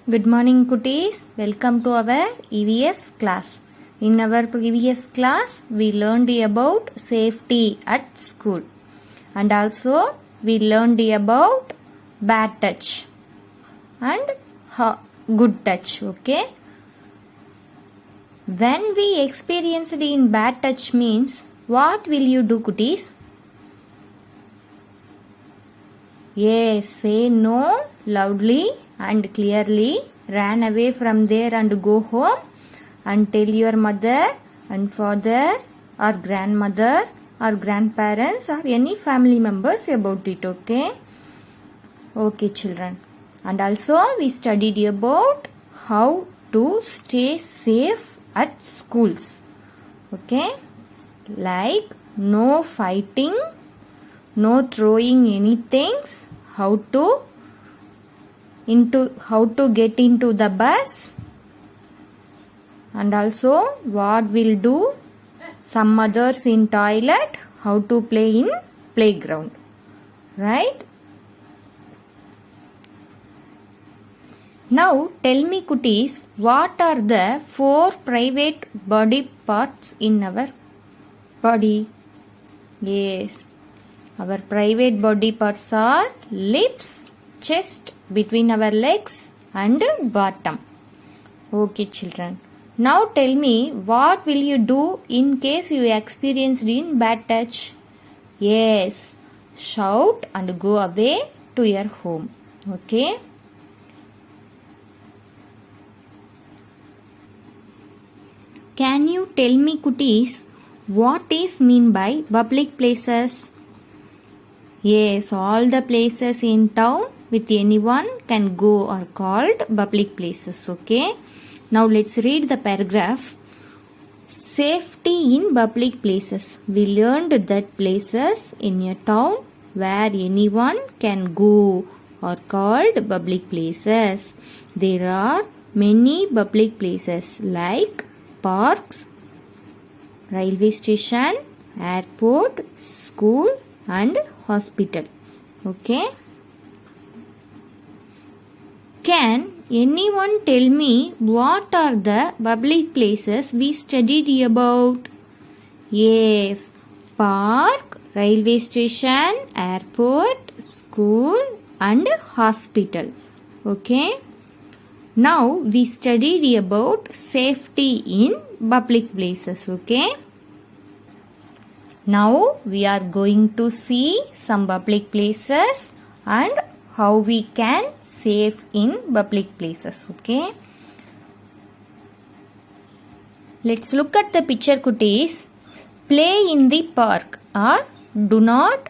Good morning, Kutis. Welcome to our EVS class. In our previous class, we learned about safety at school. And also, we learned about bad touch and good touch. Okay. When we experienced in bad touch means, what will you do, Kutis? Yes, say no loudly and clearly. Ran away from there and go home and tell your mother and father or grandmother or grandparents or any family members about it. Okay children. And also we studied about how to stay safe at schools. Okay, like no fighting, no throwing anything, how to get into the bus, and also what will do some others in toilet, how to play in playground, right? Now tell me, Kutis, what are the 4 private body parts in our body? Yes, our private body parts are lips, chest, between our legs and bottom. Okay children. Now tell me, what will you do in case you experienced in bad touch? Yes, shout and go away to your home. Okay. Can you tell me, Kutis, what is mean by public places? Yes, all the places in town with anyone can go are called public places. Okay. Now let's read the paragraph. Safety in public places. We learned that places in a town where anyone can go are called public places. There are many public places like parks, railway station, airport, school and hospital. Okay. Can anyone tell me what are the public places we studied about? Yes, park, railway station, airport, school and hospital. Okay. Now we studied about safety in public places. Okay. Now we are going to see some public places and how we can save in public places. Okay. Let's look at the picture, Kutis. Play in the park or do not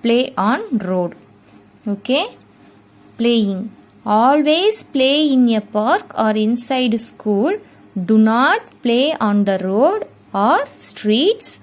play on road. Okay. Playing. Always play in a park or inside school. Do not play on the road or streets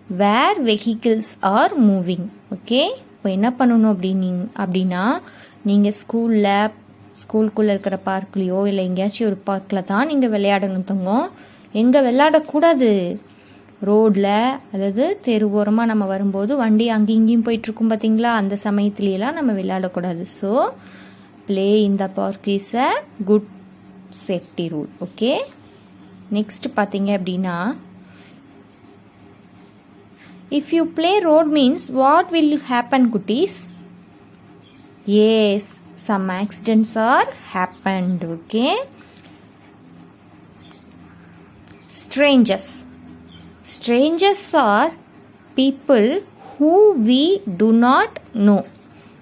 where vehicles are moving. Okay. இப்போ என்ன பண்ணணும் அப்படின்னா நீங்கள் ஸ்கூலுக்குள்ளே இருக்கிற பார்க்லேயோ இல்லை எங்கேயாச்சும் ஒரு பார்க்கில் தான் நீங்கள் விளையாடணும் தங்கம். எங்கே விளையாடக்கூடாது? ரோடில், அதாவது தெருவோரமாக நம்ம வரும்போது வண்டி அங்கேயும் இங்கேயும் போயிட்டுருக்கும் பார்த்தீங்களா, அந்த சமயத்துலையெல்லாம் நம்ம விளையாடக்கூடாது. So play in the park is a good safety rule. Okay. Next பார்த்தீங்க அப்படின்னா, if you play road means what will happen, Kutis? Yes, some accidents are happened. Okay. Strangers are people who we do not know.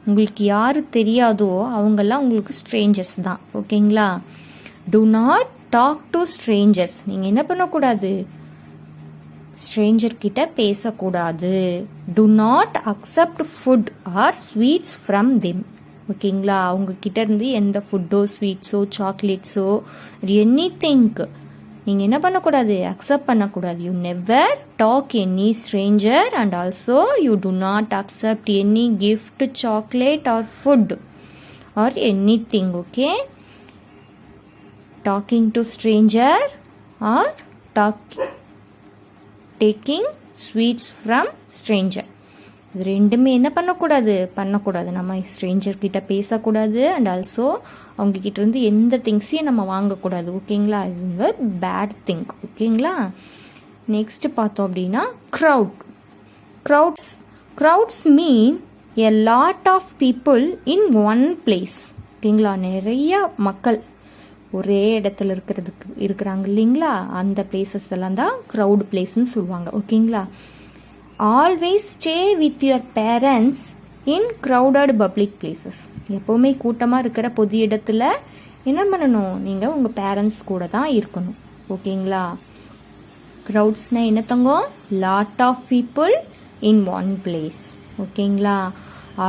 உங்களுக்கு யாரு தெரியாதோ அவங்கெல்லாம் உங்களுக்கு strangers தான். ஓகேங்களா. do not talk to strangers. நீங்கள் என்ன பண்ணக்கூடாது? ஸ்ட்ரேஞ்சர் கிட்ட பேசக்கூடாது. do not accept food or sweets from them. ஓகேங்களா. அவங்க கிட்ட இருந்து எந்த ஃபுட்டோ ஸ்வீட்ஸோ சாக்லேட்ஸோ எனிதிங் நீங்கள் என்ன பண்ணக்கூடாது? அக்செப்ட் பண்ணக்கூடாது. You never talk any stranger and also you do not accept any gift, chocolate or food or anything. Okay. Talking to stranger or taking sweets from stranger. இது ரெண்டுமே என்ன பண்ணக்கூடாது. நம்ம ஸ்ட்ரேஞ்சர் கிட்ட பேசக்கூடாது அண்ட் ஆல்சோ அவங்க கிட்ட இருந்து எந்த திங்ஸையும் நம்ம வாங்கக்கூடாது. ஓகேங்களா? இது பேட் திங். ஓகேங்களா? நெக்ஸ்ட் பார்த்தோம் அப்படின்னா crowds mean a lot of people in one place. ஓகேங்களா? நிறைய மக்கள் ஒரே இடத்துல இருக்கிறாங்க இல்லைங்களா? அந்த பிளேசஸ் எல்லாம் தான் க்ரௌட் பிளேஸ்ன்னு சொல்லுவாங்க. ஓகேங்களா? Always stay with your parents in crowded public places. எப்போவுமே கூட்டமாக இருக்கிற பொது இடத்துல என்ன பண்ணணும்? நீங்கள் உங்கள் பேரண்ட்ஸ் கூட தான் இருக்கணும். ஓகேங்களா? க்ரௌட்ஸ்னா என்ன தங்கம்? Lot of people in one place. ஓகேங்களா?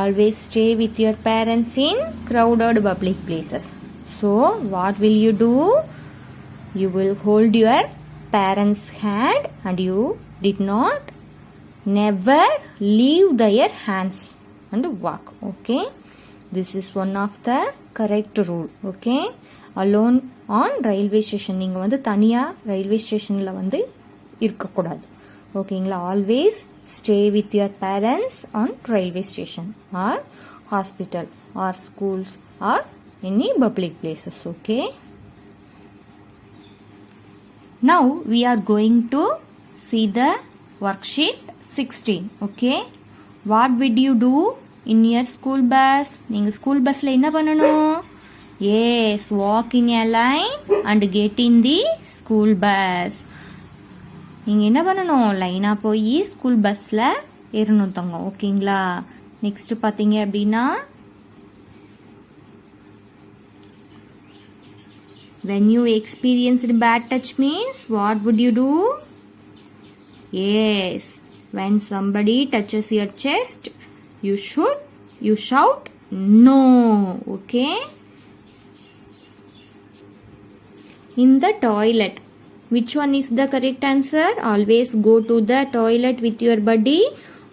Always stay with your parents in crowded public places. So, what will you do? You will hold your parents' hand and you did not never leave their hands and walk. Okay? This is one of the correct rule. Okay? Alone on railway station. நீங்க வந்து தனியா railway ஸ்டேஷன்ல வந்து இருக்கக்கூடாது. ஓகேங்களா? Always stay with your parents on railway station or hospital or schools or any public places. Okay, now we are going to see the worksheet 16. Okay, what would you do in your school bus? நீங்க school பஸ்ல என்ன பண்ணணும்? Yes, walk in a line and get in the school bus. நீங்க என்ன பண்ணணும்? லைனா போய் school பஸ்ல ஏறணும் தங்கம். ஓகேங்களா? நெக்ஸ்ட் பாத்தீங்க அப்படின்னா when you experienced bad touch means what would you do? Yes, when somebody touches your chest, you shout no. Okay? In the toilet, which one is the correct answer? Always go to the toilet with your buddy,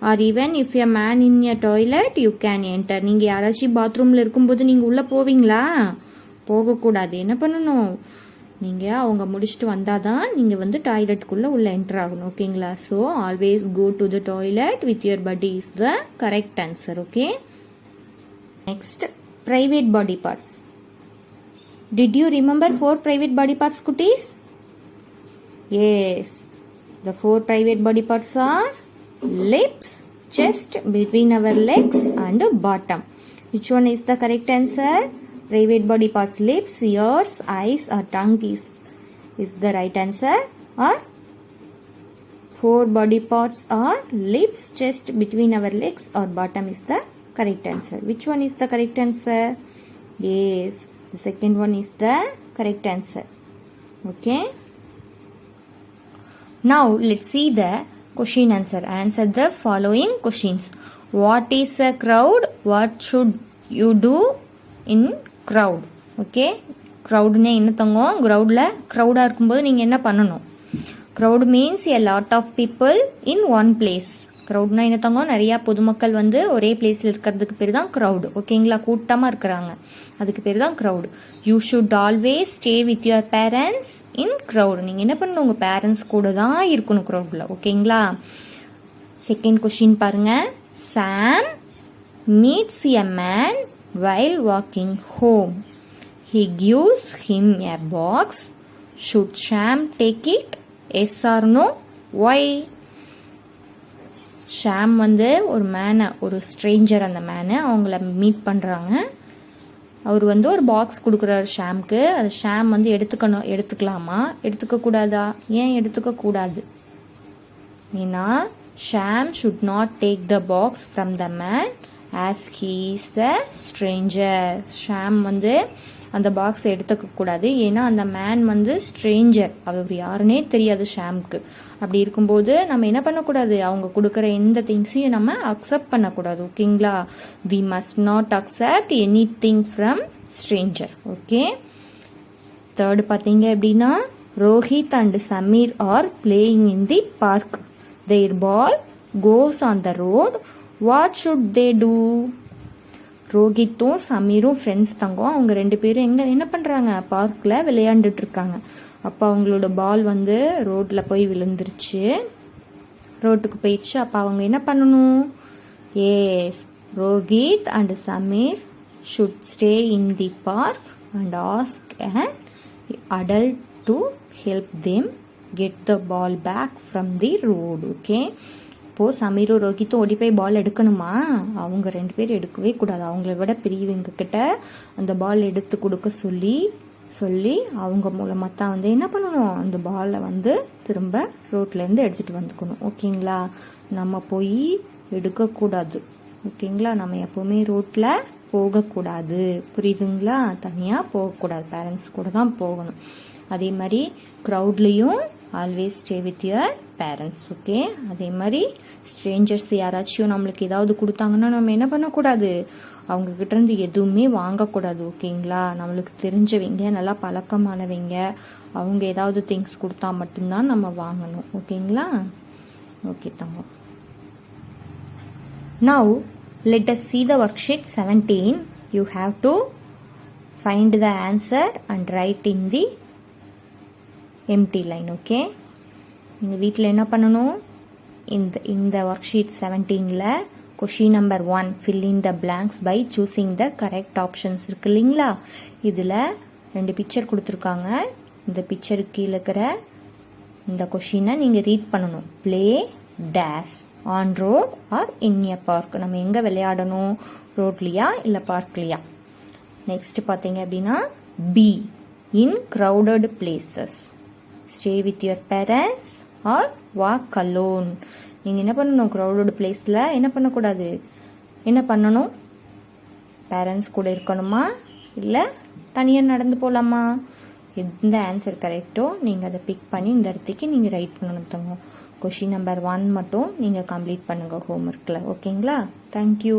or even if a man in your toilet you can enter. நீங்க யாராச்சும் பாத்ரூம்ல இருக்கும்போது நீங்க உள்ள போவீங்களா? போகக்கூடாது. என்ன பண்ணணும்? நீங்க அவங்க முடிச்சுட்டு வந்தாதான் நீங்க வந்து டாய்லெட்டுக்குள்ள உள்ள என்டர் ஆகணும். ஓகேங்களா? So always go to the toilet with your buddy is the correct answer. Okay, next private body parts. Did you remember 4 private body parts, குட்டீஸ்? Yes, the 4 private body parts are lips, chest, between our legs and bottom. Which one is the correct answer? Private body parts, lips, ears, eyes or tongue is the right answer, or 4 body parts are lips, chest, between our legs or bottom is the correct answer. Which one is the correct answer? Yes, the second one is the correct answer. Okay, now let's see the question answer. Answer the following questions. What is a crowd? What should you do in crowd? Okay, க்ரௌட்னா என்ன தங்கம்? க்ரௌடாக இருக்கும்போது நீங்கள் என்ன பண்ணணும்? Crowd means a lot of people in one place. க்ரௌட்னா என்ன தங்கம்? நிறையா பொதுமக்கள் வந்து ஒரே பிளேஸில் இருக்கிறதுக்கு பேர் தான் க்ரௌடு. ஓகேங்களா? கூட்டமாக இருக்கிறாங்க, அதுக்கு பேர் தான் crowd. You should always stay with your parents in crowd. நீங்கள் என்ன பண்ணணும்? உங்கள் பேரண்ட்ஸ் கூட தான் இருக்கணும் க்ரௌடில். ஓகேங்களா? செகண்ட் கொஸ்டின் பாருங்க. Sam meets a man while walking home. He gives him a box. Should Sam take it? Yes or no? Why? Sham வந்து ஒரு மேனை, ஒரு ஸ்ட்ரேஞ்சர், அந்த மேனை அவங்கள மீட் பண்ணுறாங்க. அவர் வந்து ஒரு பாக்ஸ் கொடுக்குறாரு ஷாம்க்கு. அது ஷாம் வந்து எடுத்துக்கலாமா, எடுத்துக்க கூடாதா? ஏன் எடுத்துக்க கூடாது? ஏன்னா Sham should not take the box from the man as he is a stranger. Sham வந்து அந்த பாக்ஸை எடுத்துக்க கூடாது, ஏன்னா அந்த மேன் வந்து ஸ்ட்ரேஞ்சர், அவர் யாருன்னே தெரியாது ஷாம்க்கு. அப்படி இருக்கும்போது நம்ம என்ன பண்ணக்கூடாது? அவங்க கொடுக்குற எந்த திங்ஸையும் நம்ம அக்செப்ட் பண்ணக்கூடாது. ஓகேங்களா? we must not accept anything from stranger. Okay, third பார்த்தீங்க அப்படின்னா, Rohit and Sameer are playing in the park. their ball goes on the road. What should they do? ரோஹித்தும் சமீரும் ஃப்ரெண்ட்ஸ் தங்கம். அவங்க 2 பேரும் என்ன பண்ணுறாங்க? பார்க்கில் விளையாண்டுட்டு இருக்காங்க. அப்போ அவங்களோட பால் வந்து ரோட்டில் போய் விழுந்துருச்சு, ரோட்டுக்கு போயிடுச்சு. அப்போ அவங்க என்ன பண்ணணும்? Yes, Rohit and Samir should stay in the park and ask an adult to help them get the ball back from the road. Okay. இப்போது சமீரும் ரோஹித்தும் ஓடி போய் பால் எடுக்கணுமா? அவங்க 2 பேர் எடுக்கவே கூடாது. அவங்கள விட பெரியவங்க கிட்ட அந்த பால் எடுத்து கொடுக்க சொல்லி அவங்க மூலமாக தான் வந்து என்ன பண்ணணும், அந்த பாலை வந்து திரும்ப ரோட்லேருந்து எடுத்துகிட்டு வந்துக்கணும். ஓகேங்களா? நம்ம போய் எடுக்கக்கூடாது. ஓகேங்களா? நம்ம எப்போவுமே ரோட்டில் போகக்கூடாது. புரியுதுங்களா? தனியாக போகக்கூடாது, பேரண்ட்ஸ் கூட தான் போகணும். அதே மாதிரி க்ரௌட்லேயும் always stay with your parents. Okay. அதே மாதிரி ஸ்ட்ரேஞ்சர்ஸ் யாராச்சும் நம்மளுக்கு ஏதாவது கொடுத்தாங்கன்னா நம்ம என்ன பண்ணக்கூடாது, அவங்கக்கிட்ட இருந்து எதுவுமே வாங்கக்கூடாது. ஓகேங்களா? நம்மளுக்கு தெரிஞ்சவங்க, நல்லா பழக்கமானவங்க, அவங்க ஏதாவது திங்ஸ் கொடுத்தா மட்டும்தான் நம்ம வாங்கணும். ஓகேங்களா? Okay Thangam. Now let us see the worksheet 17. You have to find the answer and write in the empty line. Okay. நீங்கள் வீட்டில் என்ன பண்ணணும், இந்த worksheet 17ல question number 1 fill in the blanks by choosing the correct options இருக்கு இல்லைங்களா? இதில் 2 picture கொடுத்துருக்காங்க. இந்த பிக்சருக்கு கீழே இருக்கிற இந்த கொஷினை நீங்கள் ரீட் பண்ணணும். Play days on road R in a park. நம்ம எங்கே விளையாடணும், ரோட்லையா இல்லை பார்க்லையா? நெக்ஸ்ட் பார்த்தீங்க அப்படின்னா be in crowded places. Stay with your parents R walk alone. நீங்கள் என்ன பண்ணணும், க்ரௌடட் பிளேஸில் என்ன பண்ணக்கூடாது, என்ன பண்ணணும், பேரண்ட்ஸ் கூட இருக்கணுமா இல்லை தனியாக நடந்து போகலாமா? எந்த ஆன்சர் கரெக்டோ நீங்கள் அதை பிக் பண்ணி இந்த இடத்துக்கு நீங்கள் ரைட் பண்ணணும் தங்க. கொஷின் நம்பர் 1 மட்டும் நீங்கள் கம்ப்ளீட் பண்ணுங்கள் ஹோம்ஒர்க்கில். ஓகேங்களா? தேங்க்யூ.